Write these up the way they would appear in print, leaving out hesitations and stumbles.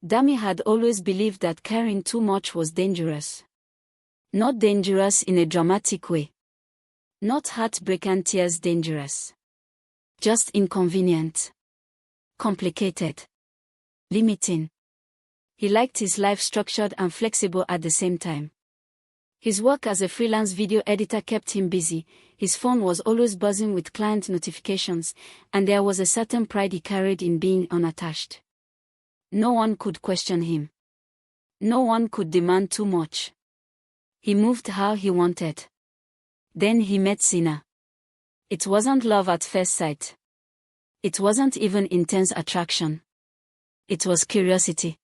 Dami had always believed that caring too much was dangerous. Not dangerous in a dramatic way. Not heartbreak and tears dangerous. Just inconvenient. Complicated. Limiting. He liked his life structured and flexible at the same time. His work as a freelance video editor kept him busy, his phone was always buzzing with client notifications, and there was a certain pride he carried in being unattached. No one could question him. No one could demand too much. He moved how he wanted. Then he met Zina. It wasn't love at first sight. It wasn't even intense attraction. It was curiosity.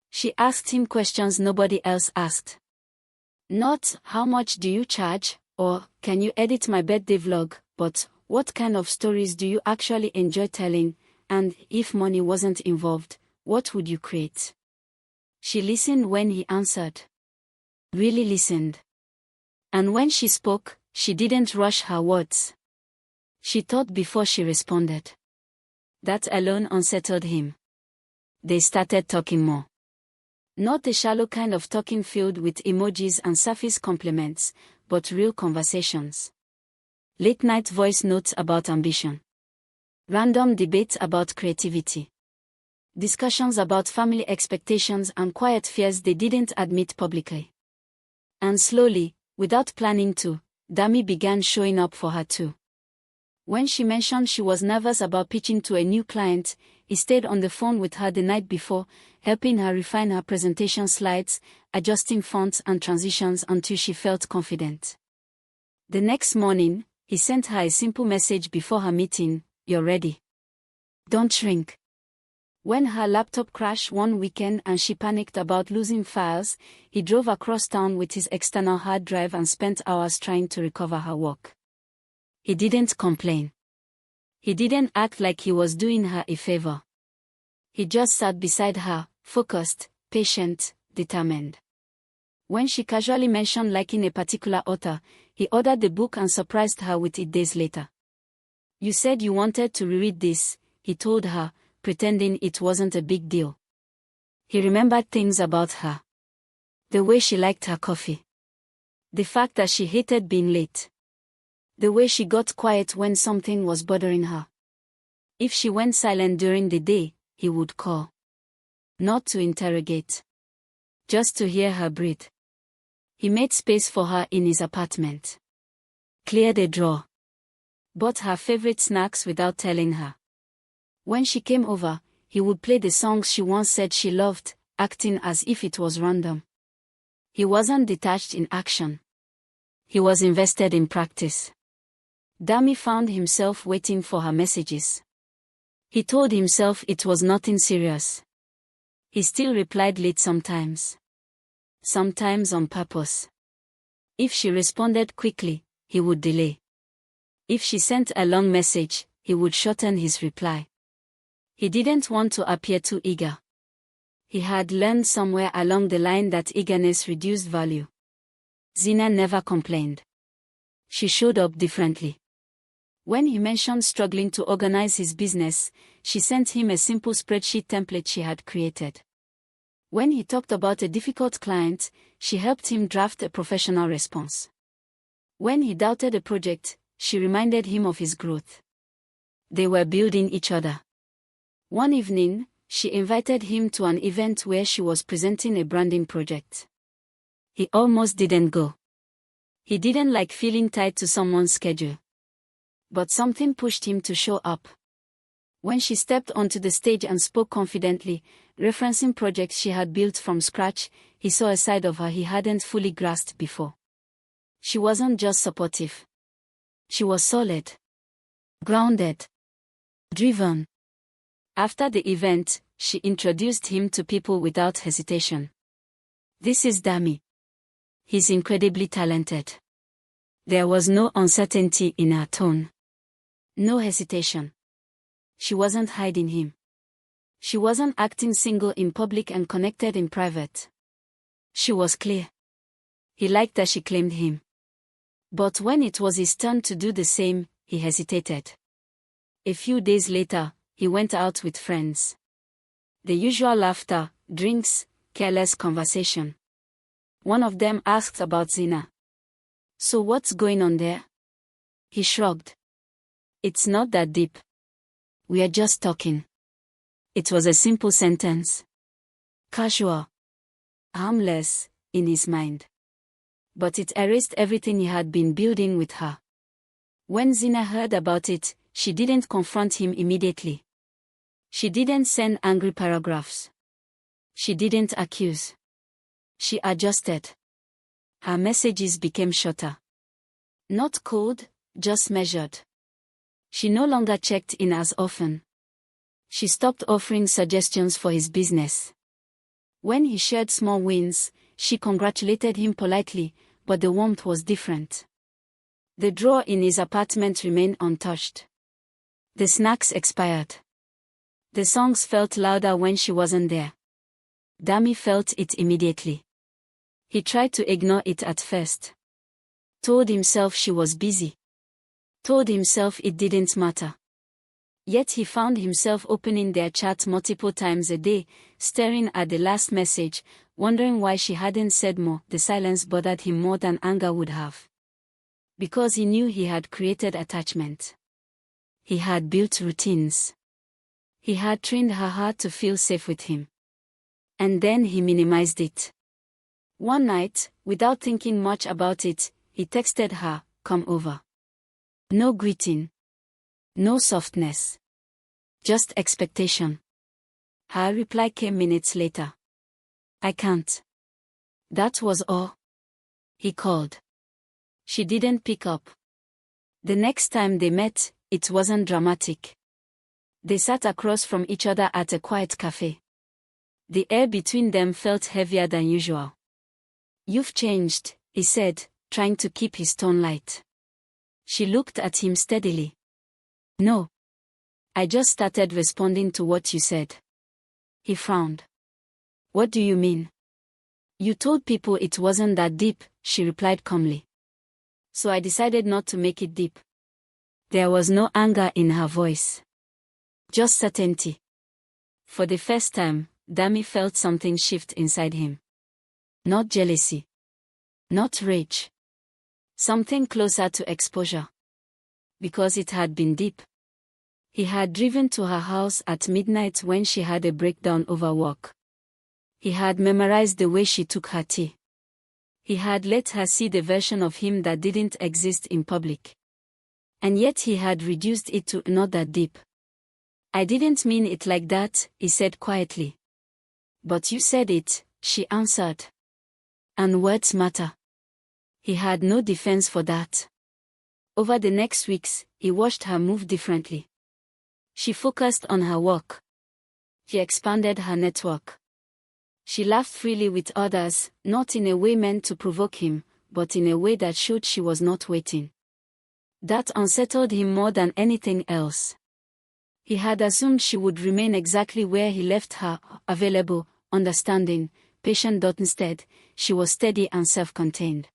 She asked him questions nobody else asked. Not, how much do you charge, or, can you edit my birthday vlog, but, what kind of stories do you actually enjoy telling, and, if money wasn't involved, what would you create? She listened when he answered. Really listened. And when she spoke, she didn't rush her words. She thought before she responded. That alone unsettled him. They started talking more. Not a shallow kind of talking filled with emojis and surface compliments, but real conversations. Late-night voice notes about ambition. Random debates about creativity. Discussions about family expectations and quiet fears they didn't admit publicly. And slowly, without planning to, Dami began showing up for her too. When she mentioned she was nervous about pitching to a new client, he stayed on the phone with her the night before, helping her refine her presentation slides, adjusting fonts and transitions until she felt confident. The next morning, he sent her a simple message before her meeting, "You're ready. Don't shrink." When her laptop crashed one weekend and she panicked about losing files, he drove across town with his external hard drive and spent hours trying to recover her work. He didn't complain. He didn't act like he was doing her a favor. He just sat beside her, focused, patient, determined. When she casually mentioned liking a particular author, he ordered the book and surprised her with it days later. "You said you wanted to reread this," he told her, pretending it wasn't a big deal. He remembered things about her. The way she liked her coffee. The fact that she hated being late. The way she got quiet when something was bothering her. If she went silent during the day, he would call. Not to interrogate. Just to hear her breathe. He made space for her in his apartment. Cleared a drawer. Bought her favorite snacks without telling her. When she came over, he would play the songs she once said she loved, acting as if it was random. He wasn't detached in action. He was invested in practice. Dami found himself waiting for her messages. He told himself it was nothing serious. He still replied late sometimes. Sometimes on purpose. If she responded quickly, he would delay. If she sent a long message, he would shorten his reply. He didn't want to appear too eager. He had learned somewhere along the line that eagerness reduced value. Zina never complained. She showed up differently. When he mentioned struggling to organize his business, she sent him a simple spreadsheet template she had created. When he talked about a difficult client, she helped him draft a professional response. When he doubted a project, she reminded him of his growth. They were building each other. One evening, she invited him to an event where she was presenting a branding project. He almost didn't go. He didn't like feeling tied to someone's schedule. But something pushed him to show up. When she stepped onto the stage and spoke confidently, referencing projects she had built from scratch, he saw a side of her he hadn't fully grasped before. She wasn't just supportive. She was solid. Grounded. Driven. After the event, she introduced him to people without hesitation. "This is Dami. He's incredibly talented." There was no uncertainty in her tone. No hesitation. She wasn't hiding him. She wasn't acting single in public and connected in private. She was clear. He liked that she claimed him. But when it was his turn to do the same, he hesitated. A few days later, he went out with friends. The usual laughter, drinks, careless conversation. One of them asked about Zina. So what's going on there? He shrugged. It's not that deep. We are just talking. It was a simple sentence. Casual. Harmless, in his mind. But it erased everything he had been building with her. When Zina heard about it, she didn't confront him immediately. She didn't send angry paragraphs. She didn't accuse. She adjusted. Her messages became shorter. Not cold, just measured. She no longer checked in as often. She stopped offering suggestions for his business. When he shared small wins, she congratulated him politely, but the warmth was different. The drawer in his apartment remained untouched. The snacks expired. The songs felt louder when she wasn't there. Dami felt it immediately. He tried to ignore it at first. Told himself she was busy. Told himself it didn't matter. Yet he found himself opening their chat multiple times a day, staring at the last message, wondering why she hadn't said more. The silence bothered him more than anger would have. Because he knew he had created attachment. He had built routines. He had trained her heart to feel safe with him. And then he minimized it. One night, without thinking much about it, he texted her, "Come over." No greeting. No softness. Just expectation. Her reply came minutes later. "I can't." That was all. He called. She didn't pick up. The next time they met, it wasn't dramatic. They sat across from each other at a quiet cafe. The air between them felt heavier than usual. "You've changed," he said, trying to keep his tone light. She looked at him steadily. "No. I just started responding to what you said." He frowned. "What do you mean?" "You told people it wasn't that deep," she replied calmly. "So I decided not to make it deep." There was no anger in her voice. Just certainty. For the first time, Dami felt something shift inside him. Not jealousy. Not rage. Something closer to exposure. Because it had been deep. He had driven to her house at midnight when she had a breakdown over work. He had memorized the way she took her tea. He had let her see the version of him that didn't exist in public. And yet he had reduced it to not that deep. "I didn't mean it like that," he said quietly. "But you said it," she answered. "And words matter." He had no defense for that. Over the next weeks, he watched her move differently. She focused on her work. She expanded her network. She laughed freely with others, not in a way meant to provoke him, but in a way that showed she was not waiting. That unsettled him more than anything else. He had assumed she would remain exactly where he left her, available, understanding, patient. Instead, she was steady and self-contained.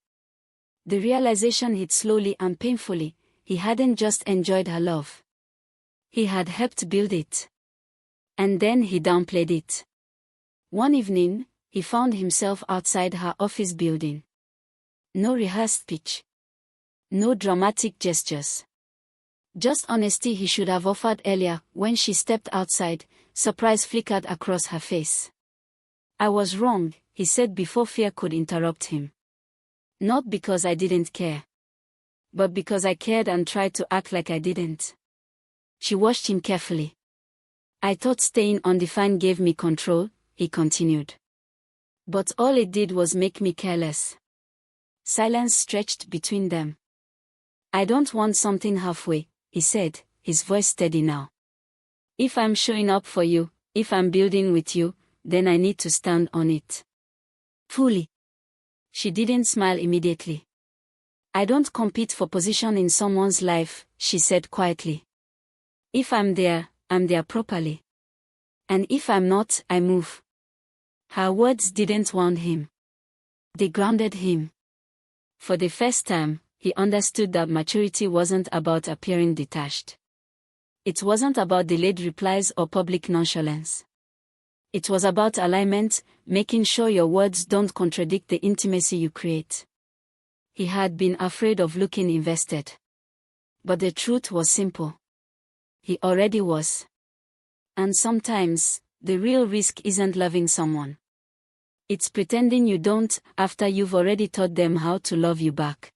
The realization hit slowly and painfully. He hadn't just enjoyed her love. He had helped build it. And then he downplayed it. One evening, he found himself outside her office building. No rehearsed speech. No dramatic gestures. Just honesty he should have offered earlier. When she stepped outside, surprise flickered across her face. "I was wrong," he said before fear could interrupt him. "Not because I didn't care. But because I cared and tried to act like I didn't." She watched him carefully. "I thought staying undefined gave me control," he continued. "But all it did was make me careless." Silence stretched between them. "I don't want something halfway," he said, his voice steady now. "If I'm showing up for you, if I'm building with you, then I need to stand on it. Fully." She didn't smile immediately. "I don't compete for position in someone's life," she said quietly. "If I'm there properly. And if I'm not, I move." Her words didn't wound him. They grounded him. For the first time, he understood that maturity wasn't about appearing detached. It wasn't about delayed replies or public nonchalance. It was about alignment, making sure your words don't contradict the intimacy you create. He had been afraid of looking invested. But the truth was simple. He already was. And sometimes, the real risk isn't loving someone. It's pretending you don't, after you've already taught them how to love you back.